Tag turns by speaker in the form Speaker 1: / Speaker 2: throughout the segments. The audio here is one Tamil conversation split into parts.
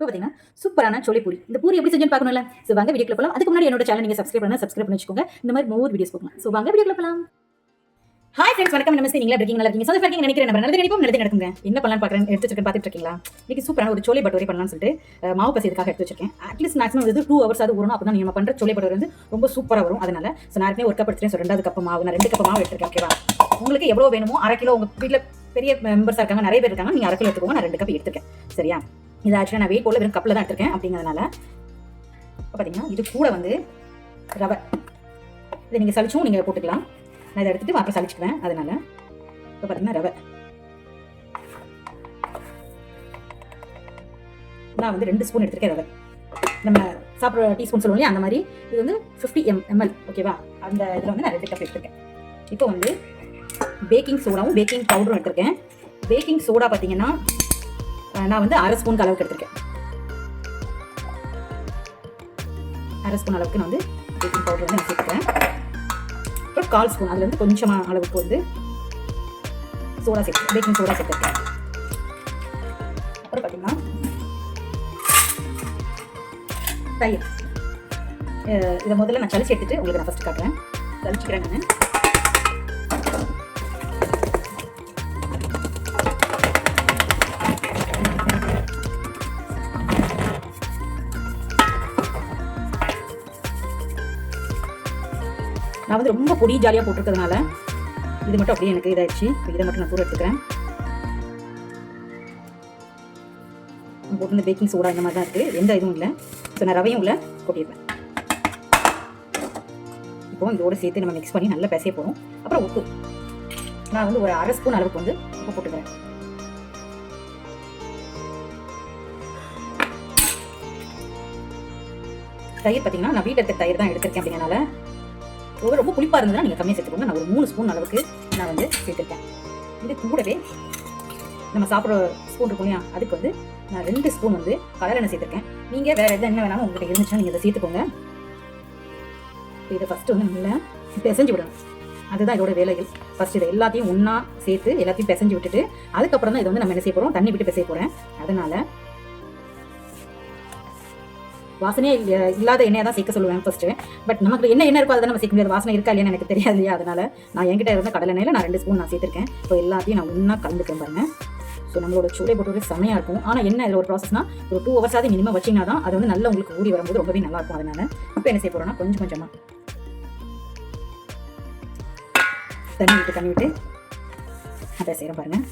Speaker 1: இப்போ பார்த்தீங்கன்னா சூப்பரான சோலை பூரி. இந்த பூரி எப்படி செஞ்சுன்னு பார்க்கணும்ல? ஸோ வாங்க வீடியோக்குள்ள போகலாம். அதுக்கு முன்னாடி என்னோட சேனல் நீங்கள் சப்ஸ்கிரைப் பண்ணி வச்சுக்கோங்க. இந்த மாதிரி மோர் வீடியோஸ் பார்க்கலாம். ஸோ வாங்க வீடியோக்குள்ள போகலாம். ஹாய் ஃப்ரெண்ட்ஸ், வணக்கம், நமஸ்தே. நீங்களா இருக்கீங்க? நல்லா இருக்கீங்க? சந்தோஷமா இருக்கீங்க நினைக்கிறேன். நம்ம நல்லது நினைப்போம், நல்லது நடக்குங்க. என்ன பண்ணலாம்னு பார்க்குறேன், எடுத்து வச்சிருக்கேன், பார்த்துட்டு இருக்கீங்களா? இன்னைக்கு சூப்பரான ஒரு சோலை பட்டோரி பண்ணலாம்னு சொல்லிட்டு மாவு பசியதுக்காக எடுத்து வச்சிருக்கேன். அட்லீஸ்ட் மேக்ஸிமம் 2 hours அது ஊறணும். அப்போ தான் நம்ம பண்ணுற சோலை பட்டோரி வந்து ரொம்ப சூப்பராக வரும். அதனால நான் ஏற்கனவே ஒரு கப் எடுத்துட்டேன். ஸோ 2வது கப் மாவு, நான் 2 கப் மாவு எடுத்துருக்கேன். ஓகேவா? உங்களுக்கு எவ்வளோ வேணுமோ, 1/2 கிலோ, உங்கள் வீட்டில் பெரிய மெம்பர்ஸாக இருக்காங்க, நிறைய பேர் இருக்காங்க, நீங்கள் 1/2 கிலோ எடுத்துக்கோங்க. நான் 2 கப் எடுத்துருக்கேன். சரியா? இது ஆக்சுவலாக நான் வெயிட் போல வெறும் கப்பில் தான் எடுத்துருக்கேன். அப்படிங்கிறதுனால பார்த்தீங்கன்னா இது கூட வந்து ரவை, இதை நீங்கள் சளிச்சும் நீங்கள் போட்டுக்கலாம். நான் இதை எடுத்துகிட்டு அப்புறம் சளிச்சுக்குவேன். அதனால இப்போ பார்த்தீங்கன்னா ரவை நான் வந்து 2 ஸ்பூன் எடுத்துருக்கேன். ரவை நம்ம சாப்பிட்ற டீஸ்பூன் சொல்லுவோம் இல்லையா, அந்த மாதிரி இது வந்து 50 ml. ஓகேவா? அந்த இதில் வந்து நான் 2 கப் எடுத்துருக்கேன். இப்போ வந்து பேக்கிங் சோடாவும் பேக்கிங் பவுடரும் எடுத்திருக்கேன். பேக்கிங் சோடா பார்த்தீங்கன்னா நான் வந்து 1/2 ஸ்பூன் அளவுக்கு எடுத்திருக்கேன். 1/2 ஸ்பூன் அளவுக்கு நான் வந்து பேக்கிங் பவுடர் வந்து நான் சேர்த்துக்கிறேன். அப்புறம் 1/4 ஸ்பூன், அதில் வந்து கொஞ்சமாக அளவுக்கு வந்து சோடா சேர்த்து, பேக்கிங் சோடா சேர்த்துருக்கேன். அப்புறம் பார்த்தீங்கன்னா தயிர். இதை முதல்ல நான் சளிச்சு எடுத்துட்டு உங்களுக்கு நான் ஃபஸ்ட்டு காட்டுறேன். சளிச்சுக்கிறேன் நான் வந்து ரொம்ப பொடி ஜாலியாக போட்டிருக்கிறதுனால இது மட்டும் அப்படியே எனக்கு இதாகிடுச்சு. இதை மட்டும் நான் கூட எடுத்துக்கிறேன். போட்டு இந்த பேக்கிங் சோடா இந்த மாதிரி தான் இருக்குது, எந்த இதுவும் இல்லை. ஸோ நான் ரவையும் உள்ள கொட்டிடுவேன். இப்போ இதோடு சேர்த்து நம்ம மிக்ஸ் பண்ணி நல்லா பிசைய போகிறோம். அப்புறம் உப்பு நான் வந்து ஒரு 1/2 ஸ்பூன் அளவுக்கு வந்து உப்பு போட்டுக்கிறேன். தயிர் பார்த்தீங்கன்னா நான் வீட்டில் இருக்க தயிர் தான் எடுத்திருக்கேன். அப்படிங்கிறனால ரொம்ப புளிப்பாக இருந்ததுன்னா நீங்கள் கம்மியாக சேர்த்துக்கோங்க. நான் ஒரு 3 ஸ்பூன் அளவுக்கு நான் வந்து சேர்த்துருக்கேன். இது கூடவே நம்ம சாப்பிட்ற ஸ்பூன் இருக்கும் இல்லையா, அதுக்கு வந்து நான் 2 ஸ்பூன் வந்து கடலெண்ணெய் சேர்த்துருக்கேன். நீங்கள் வேறு எது என்ன வேணாலும் உங்கள்கிட்ட இருந்துச்சுன்னா நீங்கள் இதை சேர்த்துக்கோங்க. இதை ஃபஸ்ட்டு வந்து நல்லா பிசைஞ்சு விடணும். அதுதான் இதோட வேலைகள். ஃபஸ்ட்டு இதை எல்லாத்தையும் ஒன்றா சேர்த்து எல்லாத்தையும் பிசைஞ்சு விட்டுட்டு அதுக்கப்புறம் தான் இதை வந்து நம்ம என்ன செய்ய போகிறோம், தண்ணி விட்டு பிசைய போகிறேன். அதனால் வாசனையே இல்லாத எண்ணெயை தான் சேர்க்க சொல்லுவேன் ஃபஸ்ட்டு. பட் நமக்கு என்ன இருக்கோ அதை நம்ம சேர்க்க முடியாது. வாசனை இருக்கா இல்லையா எனக்கு தெரியாது இல்லையா. அதனால் நான் என்கிட்ட இருந்த கடலெண்ணெயில் நான் 2 ஸ்பூன் நான் சேர்த்துருக்கேன். இப்போ எல்லாத்தையும் நான் ஒன்றா கலந்துக்கேன் பாருங்கள். ஸோ நம்மளோட சோலை பட்டோரி செமையாக இருக்கும். ஆனால் என்ன இதில் ஒரு ப்ராசஸ்னால், ஒரு 2 hours ஆகுது மினிமம் வச்சிங்கன்னா தான் அது வந்து நல்லா உங்களுக்கு ஊறி வரும்போது ரொம்பவே நல்லாயிருக்கும். அதனால் இப்போ என்ன செய்ய போகிறோன்னா கொஞ்சம் கொஞ்சமாக தண்ணி விட்டு அதை செய்கிறேன் பாருங்கள்.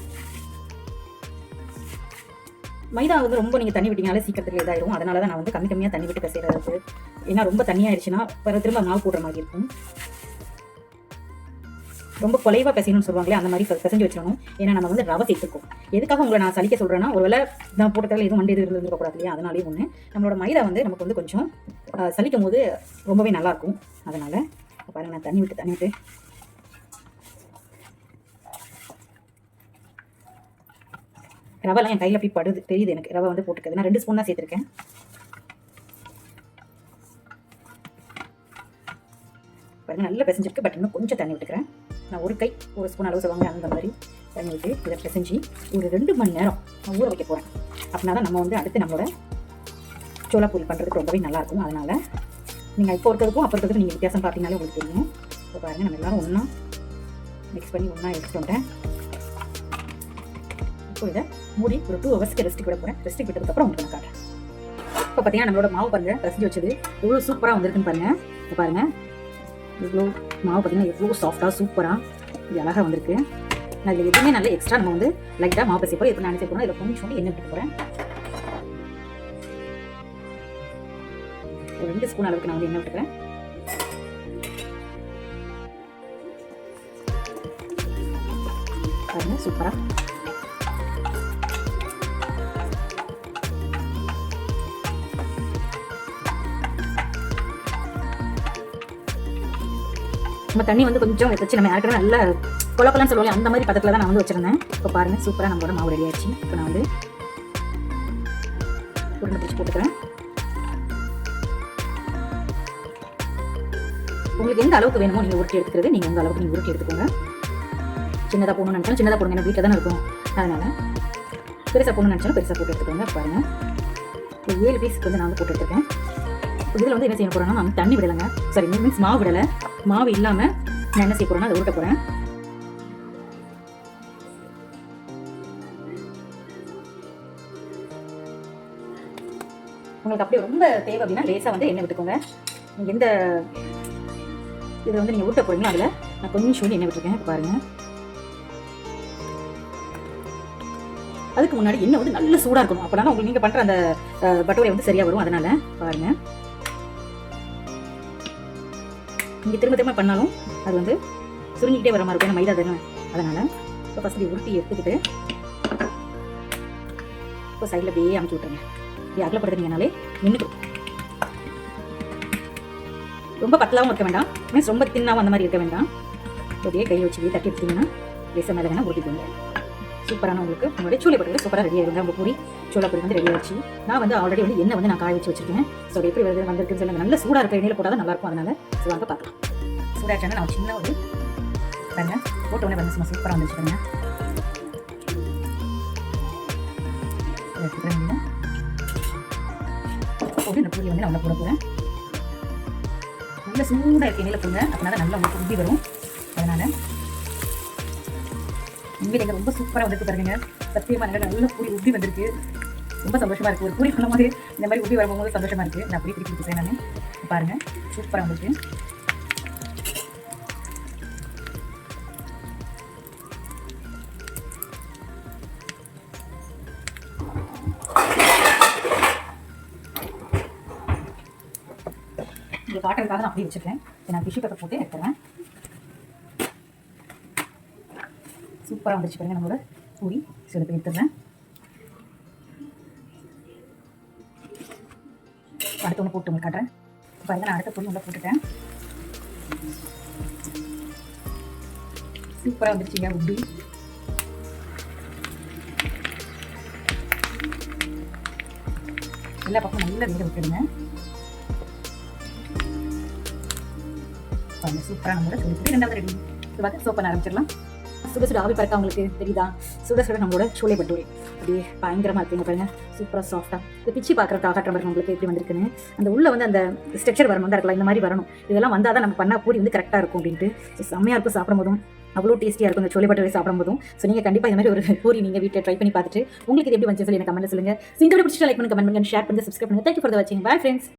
Speaker 1: மைதா வந்து ரொம்ப நீங்கள் தண்ணி விட்டீங்கனாலே சீக்கிரத்தில் இதாகிடும். அதனால தான் நான் வந்து கம்மியாக தண்ணி விட்டு பிசைறது. ஏன்னா ரொம்ப தண்ணியாகிடுச்சுன்னா திரும்ப மாவு போடுற மாதிரி இருக்கும். ரொம்ப குலைவாக பிசையணும்னு சொல்லுவாங்களே, அந்த மாதிரி பிசைஞ்சு வச்சிடணும். ஏன்னா நம்ம வந்து ரவை சேர்த்துருக்கோம். எதுக்காக உங்களை நான் சலிக்க சொல்கிறேன்னா, ஒருவேளை நான் போட்டதில் எதுவும் வண்டி இருந்துருக்கக்கூடாது இல்லையா. அதனாலேயும் ஒன்று நம்மளோட மைதா வந்து நமக்கு வந்து கொஞ்சம் சலிக்கும் போது ரொம்பவே நல்லாயிருக்கும். அதனால் பாருங்கள், நான் தண்ணி விட்டு ரவைலாம் என் கையில் அப்படி படுது தெரியுது எனக்கு. ரவை வந்து போட்டுக்கிறது நான் 2 ஸ்பூன் தான் சேர்த்துருக்கேன். பாருங்கள் நல்லா பிசைஞ்சிருக்கு. பட் இன்னும் கொஞ்சம் தண்ணி விட்டுக்கிறேன். நான் ஒரு ஸ்பூன் அளவு சொல்லுவாங்க, அந்த மாதிரி தண்ணி விட்டு இதை பிசைஞ்சு ஒரு 2 மணி நேரம் நான் ஊற வைக்க போகிறேன். அப்படின்னா தான் நம்ம வந்து அடுத்து நம்மளோட சோளா பூரி பண்ணுறதுக்கு ரொம்பவே நல்லாயிருக்கும். அதனால் நீங்கள் இப்போ இருக்கிறதுக்கும் அப்புறம் இருக்கிறதுக்கும் நீங்கள் வித்தியாசம் பார்த்தீங்கனாலே உங்களுக்கு தெரியும். இப்போ பாருங்கள், நம்ம எல்லோரும் ஒன்றா மிக்ஸ் பண்ணி ஒன்றா எடுத்துட்டு வந்துட்டேன். இப்போ இதை மூடி ஒரு 2 hours ரெஸ்ட்டுக்கு விட போகிறேன். ரெஸ்ட்டுக்கு விட்டதுக்கப்புறம் உங்களுக்கு நான் காட்டுறேன். இப்போ பார்த்தீங்கன்னா நம்மளோட மாவு பாருங்கள், பிசைஞ்சு வச்சது எவ்வளோ சூப்பராக வந்திருக்குன்னு பாருங்கள். இப்போ பாருங்கள், இவ்வளோ மாவு பார்த்தீங்கன்னா எவ்வளோ சாஃப்டாக சூப்பராக இது அழகாக வந்திருக்கு. நான் இதில் எதுவுமே நல்ல எக்ஸ்ட்ரா நம்ம வந்து லைட்டாக மாவு பசி போகிறோம். இப்போ நான் நினைச்ச போகிறோம், இதில் கொஞ்சம் எண்ணெய் விட்டு போகிறேன். ஒரு 2 ஸ்பூன் அளவுக்கு நான் வந்து எண்ணெய் விட்டுக்கிறேன். பாருங்கள் சூப்பராக நம்ம தண்ணி வந்து கொஞ்சம் வச்சு நம்ம யாருக்கிட்ட நல்ல கொலக்கொலன்னு சொல்லுவோம், அந்த மாதிரி பதத்தில் தான் நான் வந்து வச்சுருந்தேன். இப்போ பாருங்கள் சூப்பராக நம்மளோட மாவு ரெடி ஆயிடுச்சு. இப்போ நான் வந்து உருண்டை பிடிச்சி போட்டுக்கிறேன். உங்களுக்கு எந்த அளவுக்கு வேணுமோ நீங்கள் உருட்டி எடுத்துக்கிறது, நீங்கள் எந்த அளவுக்கு நீங்கள் உருட்டி எடுத்துக்கோங்க. சின்னதாக போகணும்னு நினச்சாலும் சின்னதாக போடுங்க, ஏன்னா வீட்டில் தானே இருக்கும். அதனால் பெருசாக போகணும்னு நினச்சாலும் பெருசாக போட்டு எடுத்துக்கோங்க. பாருங்கள் ஒரு 7 பீஸுக்கு வந்து நான் வந்து போட்டு எடுத்துருக்கேன். இதில் வந்து என்ன செய்ய போகிறேன்னா, நான் தண்ணி விடலைங்க, சாரி மீன்ஸ் மாவு விடலை. மாவு இல்லாமல் நான் என்ன செய்ய போகிறேன்னா அதை ஊட்ட போகிறேன். உங்களுக்கு அப்படியே ரொம்ப தேவை அப்படின்னா லேசாக வந்து எண்ணெய் விட்டுக்கோங்க. நீங்கள் எந்த இதில் வந்து நீங்கள் ஊட்ட போகிறீங்களோ அதில் நான் கொஞ்சம் வந்து எண்ணெய் விட்டுருக்கேன். இப்போ பாருங்கள். அதுக்கு முன்னாடி எண்ணெய் வந்து நல்ல சூடாக இருக்கணும். அப்போ தான் உங்களுக்கு நீங்கள் பண்ணுற அந்த பட்டோரை வந்து சரியாக வரும். அதனால் பாருங்கள், நீங்கள் திரும்ப திரும்ப பண்ணாலும் அது வந்து சுருங்கிக்கிட்டே வர மாதிரி இருக்கும். மைதா தானே, அதனால் இப்போ ஃபஸ்ட்டு உருட்டி எடுத்துக்கிட்டு இப்போ சைடில் அப்படியே அமுச்சு விட்டுருங்க. இப்படி அகலப்படுத்துனீங்கனாலே நின்றுக்கும். ரொம்ப பத்தலாகவும் இருக்க வேண்டாம், மீன்ஸ் ரொம்ப தின்னாகவும் அந்த மாதிரி இருக்க வேண்டாம். அப்படியே கையை வச்சு தட்டி எடுத்தீங்கன்னா லேசாக மேலே வேணால் ஊற்றிக்கோங்க. சூப்பரான உங்களுக்கு உங்களுடைய சோளை பட்டோரை சூப்பராக ரெடி ஆகிடுங்க. உங்கள் பூரி சோளா பூரி வந்து ரெடி ஆகிடுச்சு. நான் வந்து ஆல்ரெடி வந்து எண்ணெய் வந்து நான் காய வச்சு வச்சிருக்கேன். ஸோ எப்படி வந்திருக்குன்னு சொல்லுங்கள். நல்ல சூடாக இருக்க எண்ணெயில் போட்டால் தான் நல்லாயிருக்கும். அதனால் ஸோ வாங்க பார்க்கலாம். சூடாச்சானா நான் சின்ன ஒரு பாருங்க போட்ட உடனே வந்து சூப்பராக வந்துச்சுக்கோங்க. போட்டு இந்த பூரி வந்து நான் போட போகிறேன். நல்ல சூடாக இருக்க எண்ணெயில் போங்க, அதனால நல்லா உங்களுக்கு உப்பி வரும். அதனால் உண்மையில ரொம்ப சூப்பராக வந்துருக்கு பாருங்க. சத்தியமாக நல்ல பூரி உப்பி வந்திருக்கு. ரொம்ப சந்தோஷமாக இருக்குது. ஒரு பூரி பண்ணும் போது இந்த மாதிரி உப்பி வரும்போது சந்தோஷமாக இருக்குது. நான் அப்படி திருப்பி கொடுத்துருக்கேன். நான் பாருங்கள் சூப்பராக வந்துருக்கு. இங்கே காட்டுறதுக்காக நான் அப்படியே வச்சுருக்கேன். நான் டிஷ்யூ பேப்பர் போட்டு எடுத்துறேன். சூப்பராக வந்துச்சு பாருங்க நம்மளோட பூரி. சில எடுத்துடுறேன். அடுத்த ஒன்று போட்டு உங்களுக்கு காட்டுறேன். பாருங்க, நான் அடுத்த பூரி உள்ள போட்டுட்டேன். சூப்பராக வந்துருச்சுங்க உப்பி. எல்லா பக்கமும் நல்லா வேக விட்டுடுங்க. சூப்பராக நம்மளோட சொல்லி ரெண்டாவது ரெடி. இது பார்த்து சோப் பண்ண ஆரம்பிச்சிடலாம். சுட சுட ஆவி பறக்க அவங்களுக்கு தெரியுதா? சுட சுட நம்மளோட சோளை பட்டோரை அப்படியே பயங்கரமாக இருக்குங்க பாருங்க. சூப்பராக சாஃப்டாக இந்த பிச்சு பார்க்குறதுக்கு காட்டுற மாதிரி உங்களுக்கு எப்படி வந்திருக்குன்னு. அந்த உள்ள வந்து அந்த ஸ்ட்ரக்சர் வரணும் தான் இருக்கலாம். இந்த மாதிரி வரணும். இதெல்லாம் வந்தால் தான் நம்ம பண்ண பூரி வந்து கரெக்டாக இருக்கும் அப்படின்ட்டு. ஸோ செம்மையாக இருக்கும். சாப்பிடும் போதும் அவ்வளோ டேஸ்ட்டியாக இருக்கும் இந்த சோளை பட்டோரை சாப்பிடும் போதும். ஸோ நீங்கள் கண்டிப்பாக இந்த மாதிரி ஒரு பூரி நீங்கள் வீட்டில் ட்ரை பண்ணி பார்த்துட்டு உங்களுக்கு இது எப்படி வந்து சொல்லி எனக்கு கமெண்ட் சொல்லுங்கள். இந்த வீடியோ பிடிச்சிட்டு லைக் பண்ணுங்க, கமெண்ட் பண்ணுங்க, ஷேர் பண்ணுங்க, சப்ஸ்கிரைப் பண்ணுங்க. தேங்க்யூ ஃபார் வாட்சிங். Bye friends.